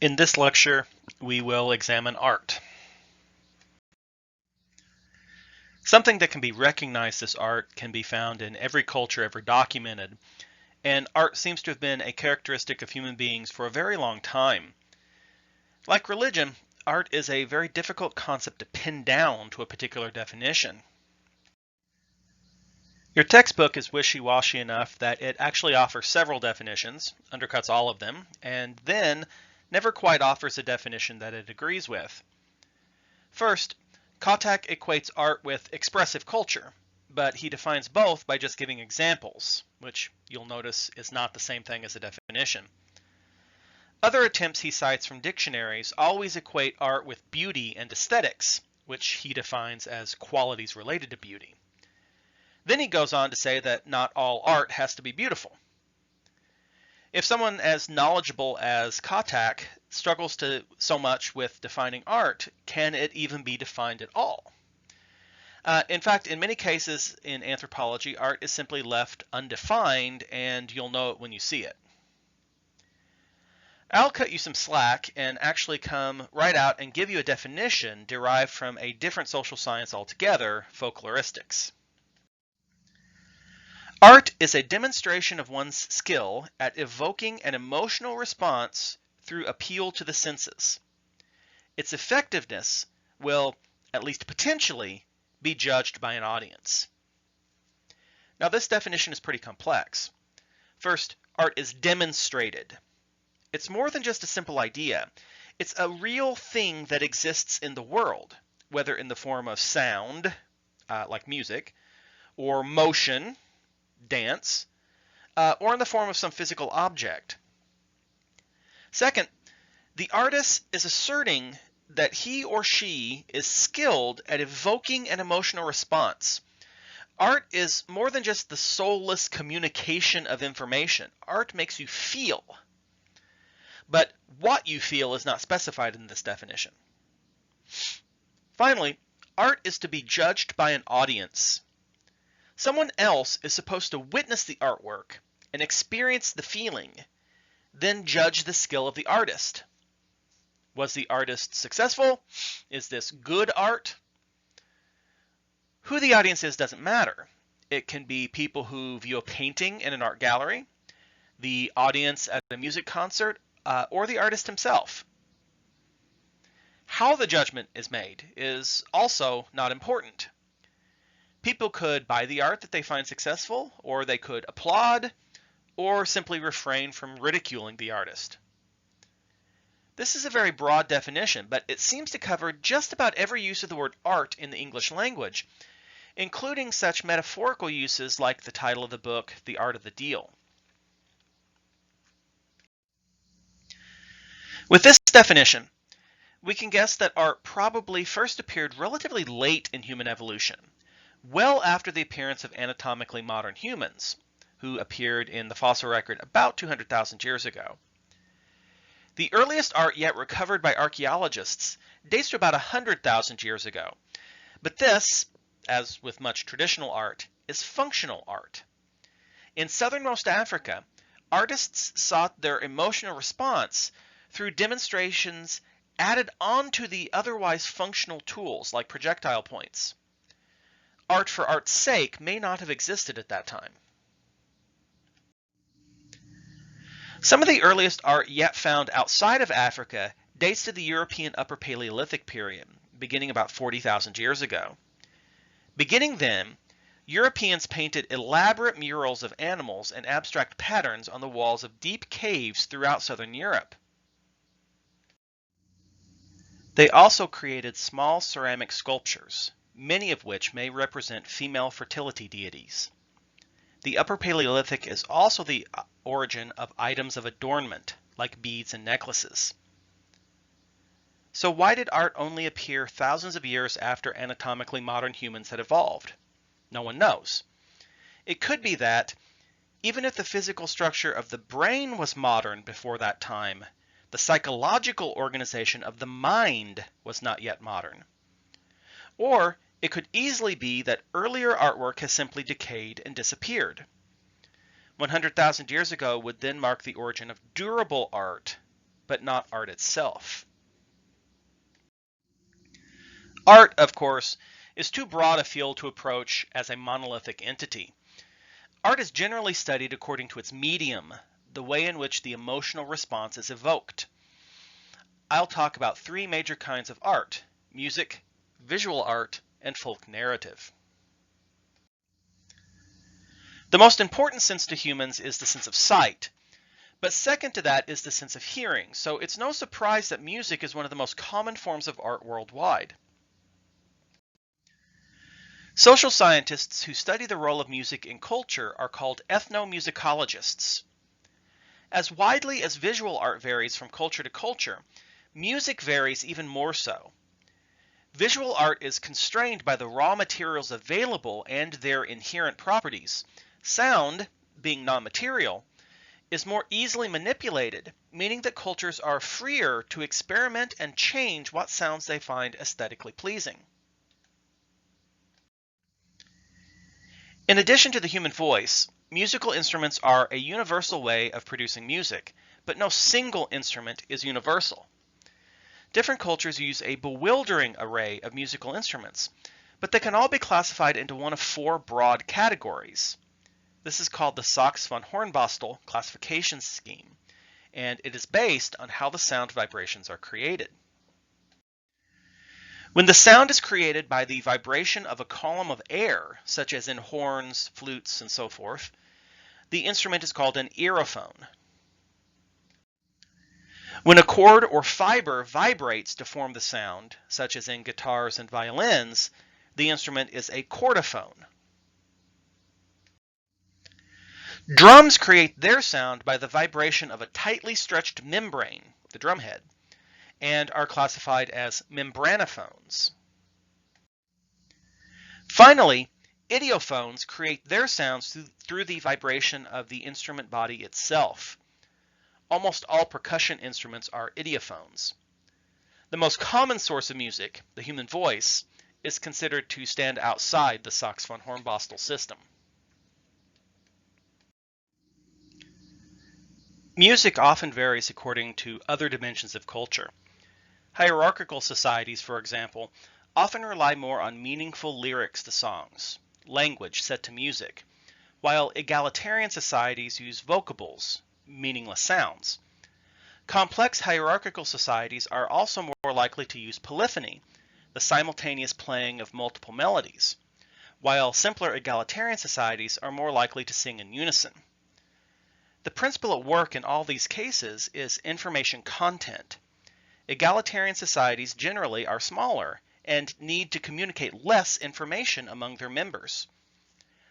In this lecture, we will examine art. Something that can be recognized as art can be found in every culture ever documented, and art seems to have been a characteristic of human beings for a very long time. Like religion, art is a very difficult concept to pin down to a particular definition. Your textbook is wishy-washy enough that it actually offers several definitions, undercuts all of them, and then never quite offers a definition that it agrees with. First, Kottak equates art with expressive culture, but he defines both by just giving examples, which you'll notice is not the same thing as a definition. Other attempts he cites from dictionaries always equate art with beauty and aesthetics, which he defines as qualities related to beauty. Then he goes on to say that not all art has to be beautiful. If someone as knowledgeable as Kottak struggles so much with defining art, can it even be defined at all? In fact, in many cases in anthropology, art is simply left undefined, and you'll know it when you see it. I'll cut you some slack and actually come right out and give you a definition derived from a different social science altogether, folkloristics. Art is a demonstration of one's skill at evoking an emotional response through appeal to the senses. Its effectiveness will, at least potentially, be judged by an audience. Now, this definition is pretty complex. First, art is demonstrated. It's more than just a simple idea. It's a real thing that exists in the world, whether in the form of sound, like music, or motion, dance, or in the form of some physical object. Second, the artist is asserting that he or she is skilled at evoking an emotional response. Art is more than just the soulless communication of information. Art makes you feel. But what you feel is not specified in this definition. Finally, art is to be judged by an audience. Someone else is supposed to witness the artwork and experience the feeling, then judge the skill of the artist. Was the artist successful? Is this good art? Who the audience is doesn't matter. It can be people who view a painting in an art gallery, the audience at a music concert, or the artist himself. How the judgment is made is also not important. People could buy the art that they find successful, or they could applaud, or simply refrain from ridiculing the artist. This is a very broad definition, but it seems to cover just about every use of the word art in the English language, including such metaphorical uses like the title of the book, The Art of the Deal. With this definition, we can guess that art probably first appeared relatively late in human evolution, well after the appearance of anatomically modern humans, who appeared in the fossil record about 200,000 years ago. The earliest art yet recovered by archaeologists dates to about 100,000 years ago, but this, as with much traditional art, is functional art. In southernmost Africa, artists sought their emotional response through demonstrations added onto the otherwise functional tools like projectile points. Art for art's sake may not have existed at that time. Some of the earliest art yet found outside of Africa dates to the European Upper Paleolithic period, beginning about 40,000 years ago. Beginning then, Europeans painted elaborate murals of animals and abstract patterns on the walls of deep caves throughout southern Europe. They also created small ceramic sculptures, many of which may represent female fertility deities. The Upper Paleolithic is also the origin of items of adornment, like beads and necklaces. So why did art only appear thousands of years after anatomically modern humans had evolved? No one knows. It could be that, even if the physical structure of the brain was modern before that time, the psychological organization of the mind was not yet modern. Or it could easily be that earlier artwork has simply decayed and disappeared. 100,000 years ago would then mark the origin of durable art, but not art itself. Art, of course, is too broad a field to approach as a monolithic entity. Art is generally studied according to its medium, the way in which the emotional response is evoked. I'll talk about three major kinds of art: music, visual art, and folk narrative. The most important sense to humans is the sense of sight, but second to that is the sense of hearing, so it's no surprise that music is one of the most common forms of art worldwide. Social scientists who study the role of music in culture are called ethnomusicologists. As widely as visual art varies from culture to culture, music varies even more so. Visual art is constrained by the raw materials available and their inherent properties. Sound, being non-material, is more easily manipulated, meaning that cultures are freer to experiment and change what sounds they find aesthetically pleasing. In addition to the human voice, musical instruments are a universal way of producing music, but no single instrument is universal. Different cultures use a bewildering array of musical instruments, but they can all be classified into one of four broad categories. This is called the Sachs von Hornbostel classification scheme, and it is based on how the sound vibrations are created. When the sound is created by the vibration of a column of air, such as in horns, flutes, and so forth, the instrument is called an aerophone. When a cord or fiber vibrates to form the sound, such as in guitars and violins, the instrument is a chordophone. Drums create their sound by the vibration of a tightly stretched membrane, the drumhead, and are classified as membranophones. Finally, idiophones create their sounds through the vibration of the instrument body itself. Almost all percussion instruments are idiophones. The most common source of music, the human voice, is considered to stand outside the Sachs von Hornbostel system. Music often varies according to other dimensions of culture. Hierarchical societies, for example, often rely more on meaningful lyrics to songs, language set to music, while egalitarian societies use vocables, meaningless sounds. Complex hierarchical societies are also more likely to use polyphony, the simultaneous playing of multiple melodies, while simpler egalitarian societies are more likely to sing in unison. The principle at work in all these cases is information content. Egalitarian societies generally are smaller and need to communicate less information among their members.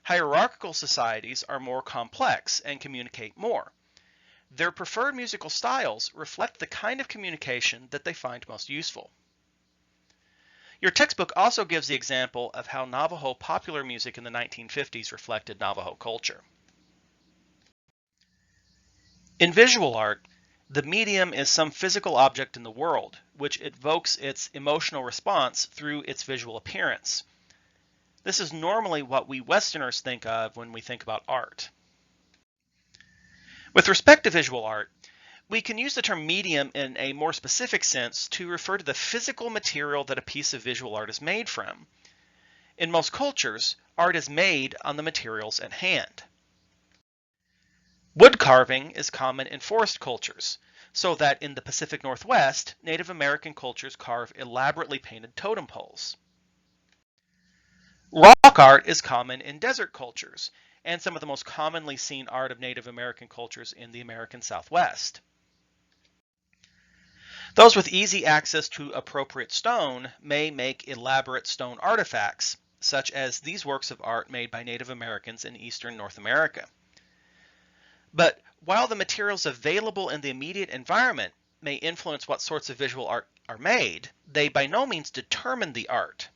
Hierarchical societies are more complex and communicate more. Their preferred musical styles reflect the kind of communication that they find most useful. Your textbook also gives the example of how Navajo popular music in the 1950s reflected Navajo culture. In visual art, the medium is some physical object in the world, which evokes its emotional response through its visual appearance. This is normally what we Westerners think of when we think about art. With respect to visual art, we can use the term medium in a more specific sense to refer to the physical material that a piece of visual art is made from. In most cultures, art is made on the materials at hand. Wood carving is common in forest cultures, so that in the Pacific Northwest, Native American cultures carve elaborately painted totem poles. Rock art is common in desert cultures, and some of the most commonly seen art of Native American cultures in the American Southwest. Those with easy access to appropriate stone may make elaborate stone artifacts, such as these works of art made by Native Americans in eastern North America. But while the materials available in the immediate environment may influence what sorts of visual art are made, they by no means determine the art.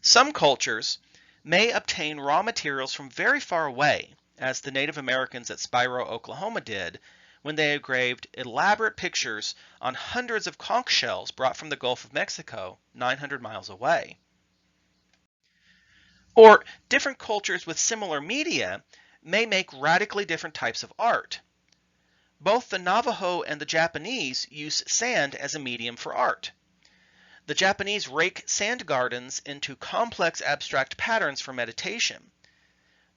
Some cultures may obtain raw materials from very far away, as the Native Americans at Spiro, Oklahoma did when they engraved elaborate pictures on hundreds of conch shells brought from the Gulf of Mexico 900 miles away. Or different cultures with similar media may make radically different types of art. Both the Navajo and the Japanese use sand as a medium for art. The Japanese rake sand gardens into complex abstract patterns for meditation.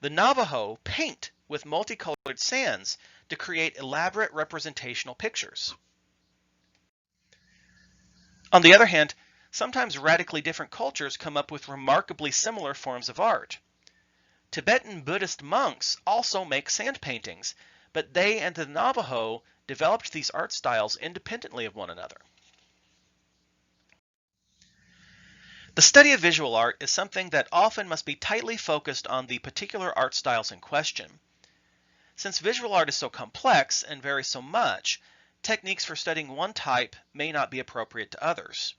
The Navajo paint with multicolored sands to create elaborate representational pictures. On the other hand, sometimes radically different cultures come up with remarkably similar forms of art. Tibetan Buddhist monks also make sand paintings, but they and the Navajo developed these art styles independently of one another. The study of visual art is something that often must be tightly focused on the particular art styles in question. Since visual art is so complex and varies so much, techniques for studying one type may not be appropriate to others.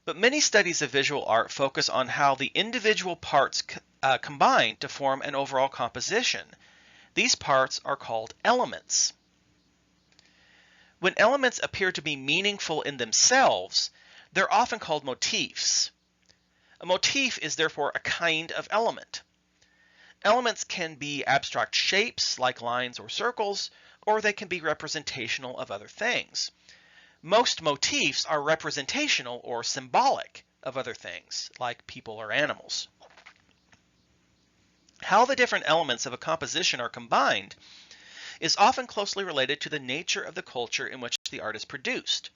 But many studies of visual art focus on how the individual parts combine to form an overall composition. These parts are called elements. When elements appear to be meaningful in themselves, they're often called motifs. A motif is therefore a kind of element. Elements can be abstract shapes like lines or circles, or they can be representational of other things. Most motifs are representational or symbolic of other things, like people or animals. How the different elements of a composition are combined is often closely related to the nature of the culture in which the art is produced.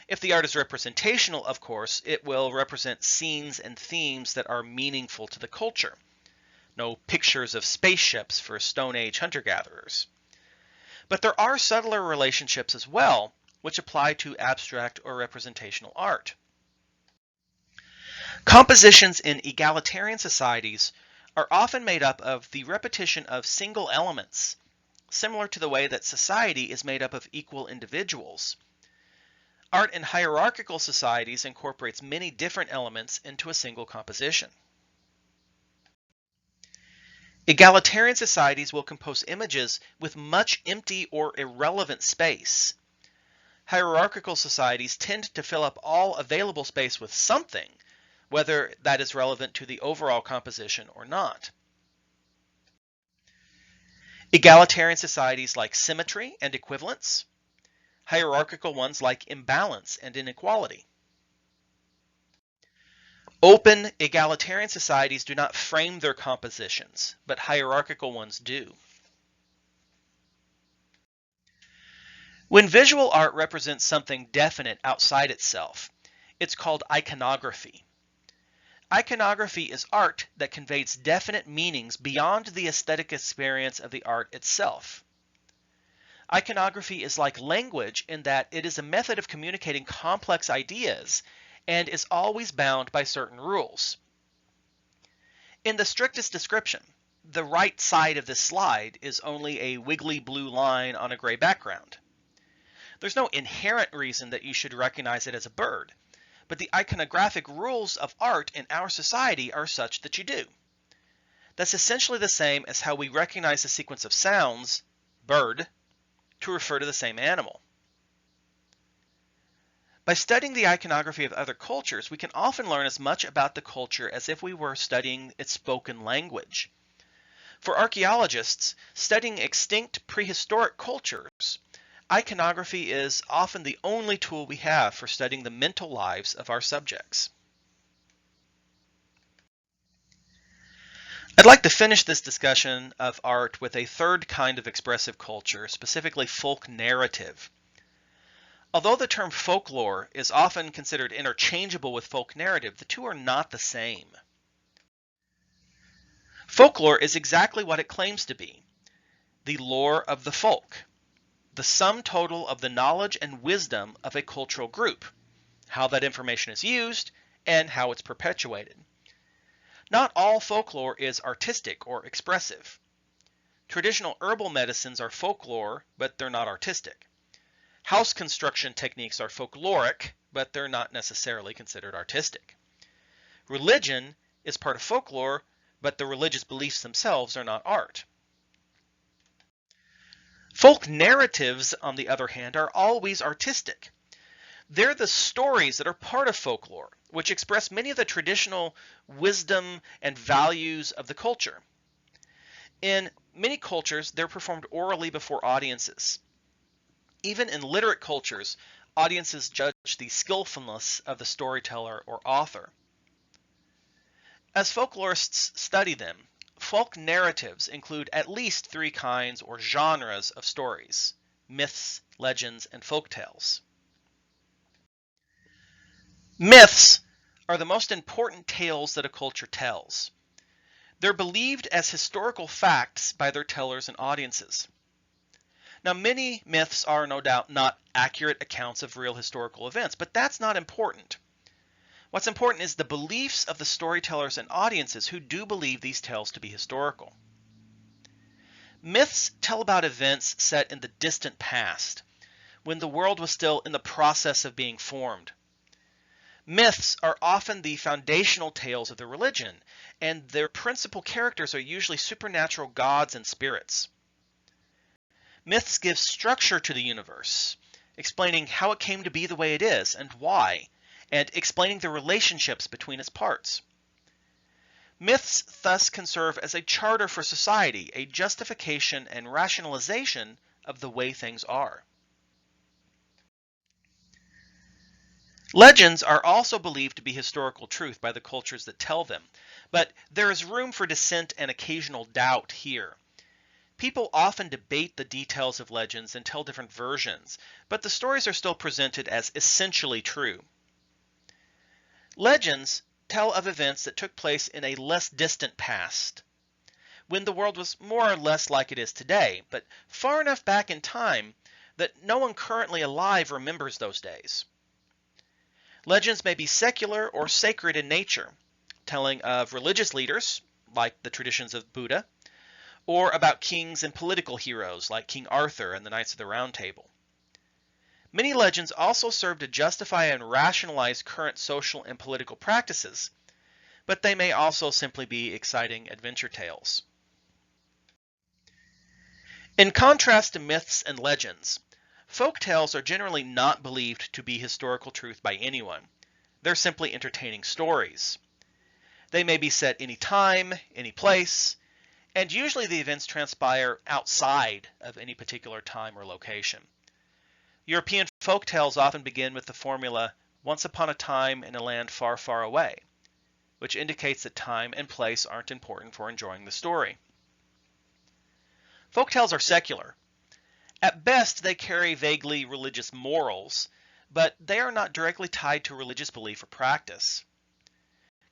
If the art is representational, of course, it will represent scenes and themes that are meaningful to the culture. No pictures of spaceships for Stone Age hunter-gatherers. But there are subtler relationships as well, which apply to abstract or representational art. Compositions in egalitarian societies are often made up of the repetition of single elements, similar to the way that society is made up of equal individuals. Art in hierarchical societies incorporates many different elements into a single composition. Egalitarian societies will compose images with much empty or irrelevant space. Hierarchical societies tend to fill up all available space with something, whether that is relevant to the overall composition or not. Egalitarian societies like symmetry and equivalence. Hierarchical ones like imbalance and inequality. Open egalitarian societies do not frame their compositions, but hierarchical ones do. When visual art represents something definite outside itself, it's called iconography. Iconography is art that conveys definite meanings beyond the aesthetic experience of the art itself. Iconography is like language in that it is a method of communicating complex ideas and is always bound by certain rules. In the strictest description, the right side of this slide is only a wiggly blue line on a gray background. There's no inherent reason that you should recognize it as a bird, but the iconographic rules of art in our society are such that you do. That's essentially the same as how we recognize the sequence of sounds, bird, to refer to the same animal. By studying the iconography of other cultures, we can often learn as much about the culture as if we were studying its spoken language. For archaeologists, studying extinct prehistoric cultures, iconography is often the only tool we have for studying the mental lives of our subjects. I'd like to finish this discussion of art with a third kind of expressive culture, specifically folk narrative. Although the term folklore is often considered interchangeable with folk narrative, the two are not the same. Folklore is exactly what it claims to be, the lore of the folk, the sum total of the knowledge and wisdom of a cultural group, how that information is used, and how it's perpetuated. Not all folklore is artistic or expressive. Traditional herbal medicines are folklore, but they're not artistic. House construction techniques are folkloric, but they're not necessarily considered artistic. Religion is part of folklore, but the religious beliefs themselves are not art. Folk narratives, on the other hand, are always artistic. They're the stories that are part of folklore, which express many of the traditional wisdom and values of the culture. In many cultures, they're performed orally before audiences. Even in literate cultures, audiences judge the skillfulness of the storyteller or author. As folklorists study them, folk narratives include at least three kinds or genres of stories: myths, legends, and folktales. Myths are the most important tales that a culture tells. They're believed as historical facts by their tellers and audiences. Now, many myths are no doubt not accurate accounts of real historical events, but that's not important. What's important is the beliefs of the storytellers and audiences who do believe these tales to be historical. Myths tell about events set in the distant past, when the world was still in the process of being formed. Myths are often the foundational tales of the religion, and their principal characters are usually supernatural gods and spirits. Myths give structure to the universe, explaining how it came to be the way it is and why, and explaining the relationships between its parts. Myths thus can serve as a charter for society, a justification and rationalization of the way things are. Legends are also believed to be historical truth by the cultures that tell them, but there is room for dissent and occasional doubt here. People often debate the details of legends and tell different versions, but the stories are still presented as essentially true. Legends tell of events that took place in a less distant past, when the world was more or less like it is today, but far enough back in time that no one currently alive remembers those days. Legends may be secular or sacred in nature, telling of religious leaders, like the traditions of Buddha, or about kings and political heroes, like King Arthur and the Knights of the Round Table. Many legends also serve to justify and rationalize current social and political practices, but they may also simply be exciting adventure tales. In contrast to myths and legends, folk tales are generally not believed to be historical truth by anyone. They're simply entertaining stories. They may be set any time, any place, and usually the events transpire outside of any particular time or location. European folk tales often begin with the formula, "once upon a time in a land far, far away," which indicates that time and place aren't important for enjoying the story. Folk tales are secular. At best, they carry vaguely religious morals, but they are not directly tied to religious belief or practice.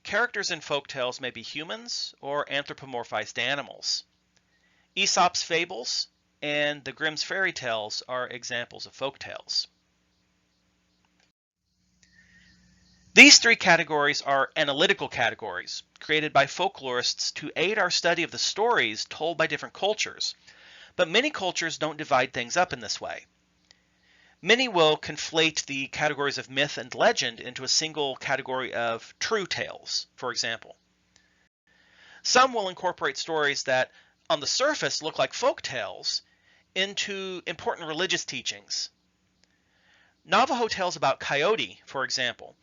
Characters in folk tales may be humans or anthropomorphized animals. Aesop's fables and the Grimm's fairy tales are examples of folk tales. These three categories are analytical categories created by folklorists to aid our study of the stories told by different cultures, but many cultures don't divide things up in this way. Many will conflate the categories of myth and legend into a single category of true tales, for example. Some will incorporate stories that, on the surface, look like folk tales into important religious teachings. Navajo tales about coyote, for example,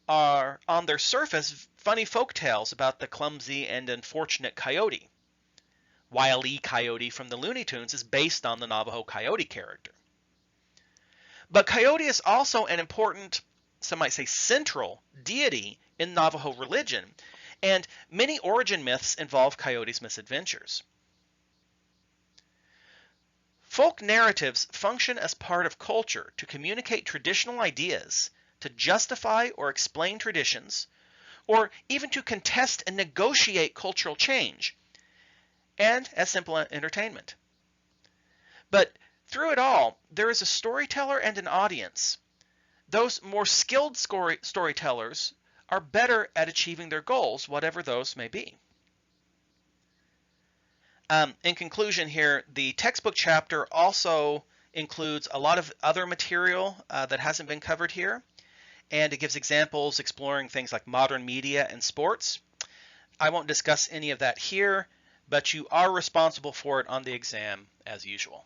are, on their surface, funny folk tales about the clumsy and unfortunate coyote. Wile E. Coyote from the Looney Tunes is based on the Navajo coyote character. But coyote is also an important, some might say central, deity in Navajo religion, and many origin myths involve coyotes' misadventures. Folk narratives function as part of culture to communicate traditional ideas, to justify or explain traditions, or even to contest and negotiate cultural change, and as simple entertainment. But through it all, there is a storyteller and an audience. Those more skilled storytellers are better at achieving their goals, whatever those may be. In conclusion here, the textbook chapter also includes a lot of other material that hasn't been covered here, and it gives examples exploring things like modern media and sports. I won't discuss any of that here, but you are responsible for it on the exam as usual.